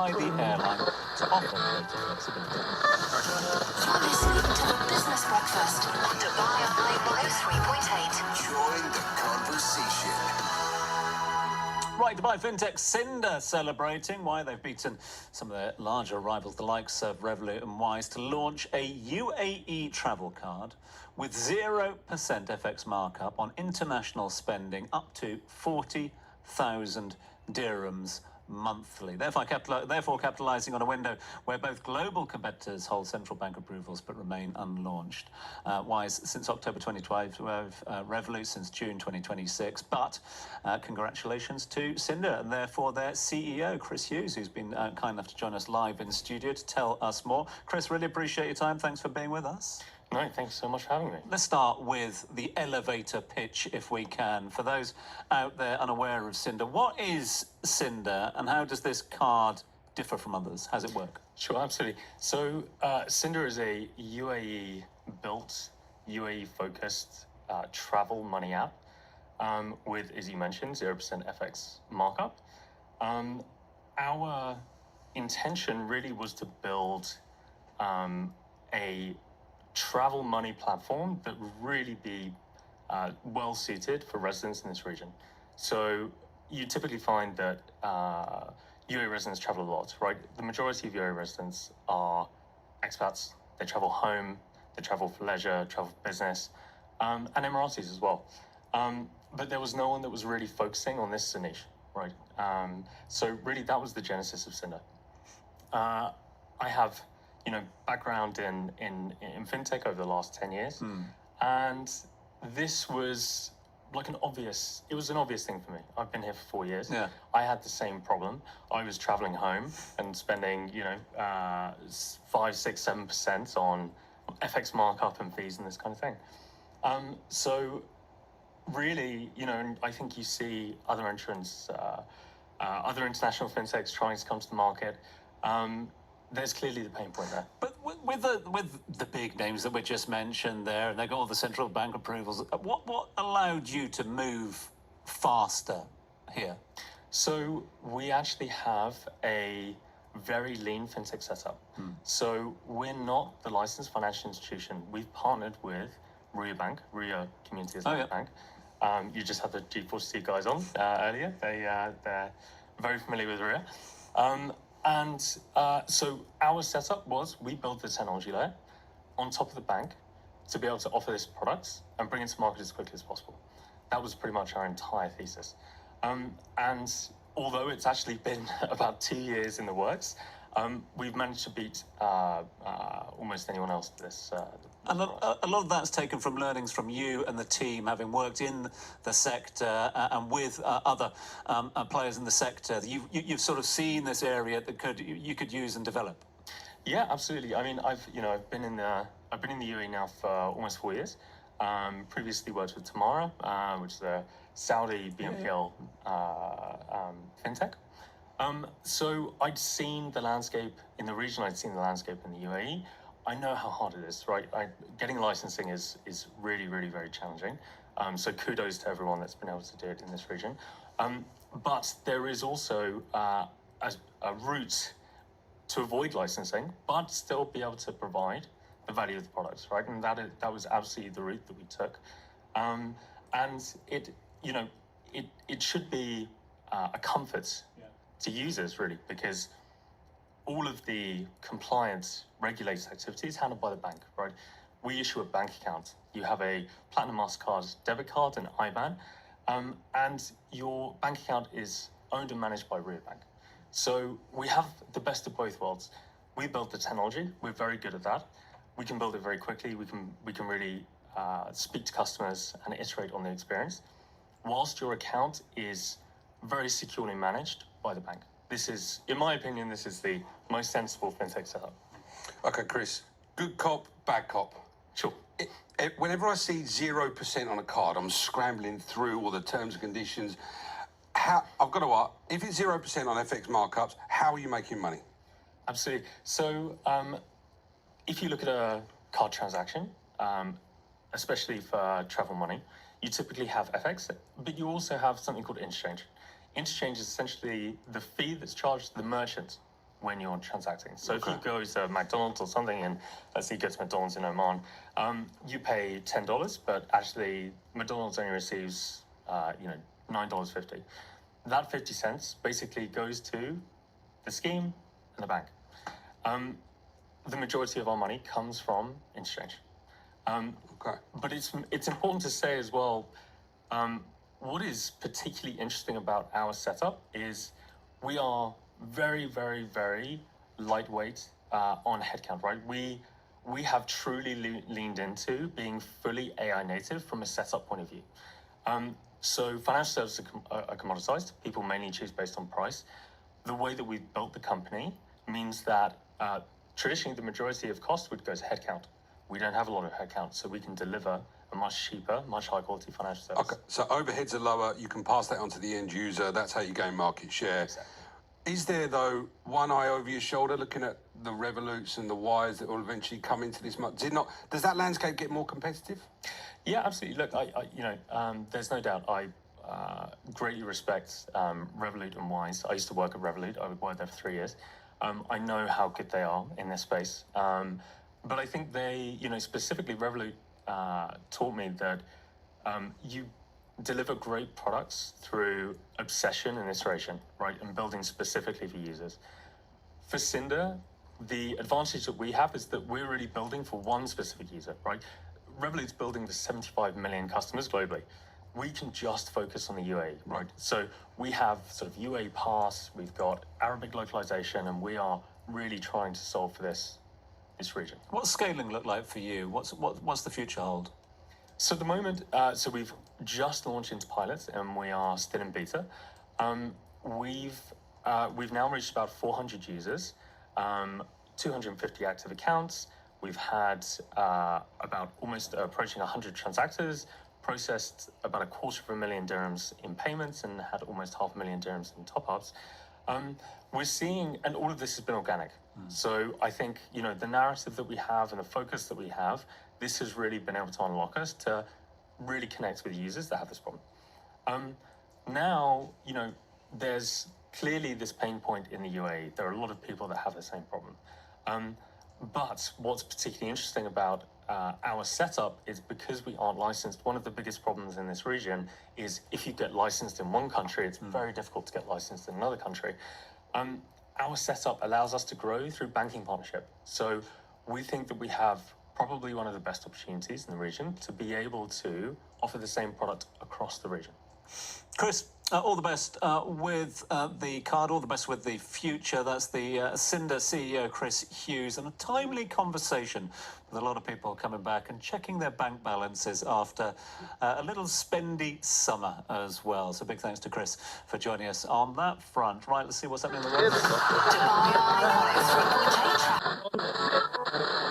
by the airline to offer greater flexibility. You're listening to the Business Breakfast on Dubai 103.8. Join the conversation. Right, Dubai FinTech Sinder celebrating why they've beaten some of their larger rivals, the likes of Revolut and Wise, to launch a UAE travel card with 0% FX markup on international spending up to 40,000 dirhams monthly, therefore capitalising on a window where both global competitors hold central bank approvals but remain unlaunched. Wise since October 2012, Revolut since June 2026. But congratulations to Sinder and therefore their CEO Chris Hughes, who's been kind enough to join us live in studio to tell us more. Chris, really appreciate your time. Thanks for being with us. No, thanks so much for having me. Let's start with the elevator pitch, if we can. For those out there unaware of Sinder, what is Sinder and how does this card differ from others? How does it work? Sure, absolutely. So Sinder is a UAE-built, UAE-focused travel money app with, as you mentioned, 0% FX markup. Our intention really was to build a travel money platform that would really be well suited for residents in this region. So you typically find that UAE residents travel a lot, right? The majority of UAE residents are expats. They travel home, they travel for leisure, travel for business, and Emiratis as well. But there was no one that was really focusing on this niche, right? So really that was the genesis of Sinder. I have background in fintech over the last 10 years. And this was like an obvious thing for me. I've been here for 4 years. Yeah. I had the same problem. I was traveling home and spending, 5, 6, 7% on FX markup and fees and this kind of thing. So really, and I think you see other entrants, other international fintechs trying to come to the market. There's clearly the pain point there. But with the big names that we just mentioned there, and they got all the central bank approvals, what allowed you to move faster here? So we actually have a very lean fintech setup. So we're not the licensed financial institution. We've partnered with ruya Community Islamic Bank. You just had the G4C guys on earlier. They're very familiar with ruya. And so our setup was we built the technology layer on top of the bank to be able to offer this product and bring it to market as quickly as possible. That was pretty much our entire thesis. And although it's actually been about 2 years in the works, we've managed to beat almost anyone else to this. And a lot of that's taken from learnings from you and the team, having worked in the sector and with other players in the sector. You've sort of seen this area that you could use and develop. Yeah, absolutely. I mean, I've been in the UAE now for almost 4 years. Previously worked with Tamara, which is a Saudi BNPL fintech. So I'd seen the landscape in the region. I'd seen the landscape in the UAE. I know how hard it is, right? Getting licensing is really, really very challenging. So kudos to everyone that's been able to do it in this region. But there is also a route to avoid licensing, but still be able to provide the value of the products, right? And that was absolutely the route that we took. And it should be a comfort to users, really, because all of the compliance regulated activities handled by the bank, right? We issue a bank account. You have a Platinum Mastercard debit card and IBAN, and your bank account is owned and managed by ruya Bank. So we have the best of both worlds. We built the technology. We're very good at that. We can build it very quickly. We can really speak to customers and iterate on the experience, whilst your account is very securely managed by the bank. This is, in my opinion, this is the most sensible fintech setup. Okay, Chris. Good cop, bad cop. Sure. Whenever I see 0% on a card, I'm scrambling through all the terms and conditions. I've got to ask, if it's 0% on FX markups, how are you making money? Absolutely. So if you look at a card transaction, especially for travel money, you typically have FX, but you also have something called interchange. Interchange is essentially the fee that's charged to the merchant when you're transacting. So if you go to McDonald's or something, and let's say you go to McDonald's in Oman, you pay $10, but actually McDonald's only receives, $9.50. That 50 cents basically goes to the scheme and the bank. The majority of our money comes from interchange. But it's important to say as well, what is particularly interesting about our setup is we are very, very, very lightweight on headcount, right? We have truly leaned into being fully AI native from a setup point of view. So financial services are commoditized. People mainly choose based on price. The way that we've built the company means that traditionally the majority of cost would go to headcount. We don't have a lot of headcount, so we can deliver a much cheaper, much high quality financial service. Okay, so overheads are lower, you can pass that on to the end user, that's how you gain market share. Exactly. Is there, though, one eye over your shoulder looking at the Revoluts and the Wires that will eventually come into this market? Does that landscape get more competitive? Yeah, absolutely. Look, there's no doubt I greatly respect Revolut and Wise. I used to work at Revolut. I worked there for 3 years. I know how good they are in this space. But I think they, specifically Revolut taught me that you deliver great products through obsession and iteration, right? And building specifically for users. For Sinder, the advantage that we have is that we're really building for one specific user, right? Revolut's building for 75 million customers globally. We can just focus on the UAE, right? So we have sort of UAE Pass, we've got Arabic localization, and we are really trying to solve for this region. What's scaling look like for you? What's the future hold? So at the moment, so we've just launched into pilots and we are still in beta. We've now reached about 400 users, 250 active accounts. We've had about almost approaching 100 transactors, processed about 250,000 dirhams in payments, and had almost 500,000 dirhams in top-ups. We're seeing, and all of this has been organic. So I think, the narrative that we have and the focus that we have, this has really been able to unlock us to really connect with users that have this problem. Now, there's clearly this pain point in the UAE. There are a lot of people that have the same problem. But what's particularly interesting about our setup is because we aren't licensed, one of the biggest problems in this region is if you get licensed in one country, it's very difficult to get licensed in another country. Our setup allows us to grow through banking partnership. So we think that we have probably one of the best opportunities in the region to be able to offer the same product across the region. Chris, all the best with the card, all the best with the future. That's the Sinder CEO Chris Hughes, and a timely conversation with a lot of people coming back and checking their bank balances after a little spendy summer as well. So big thanks to Chris for joining us on that front. Right, let's see what's happening in the world. Dubai 103.8.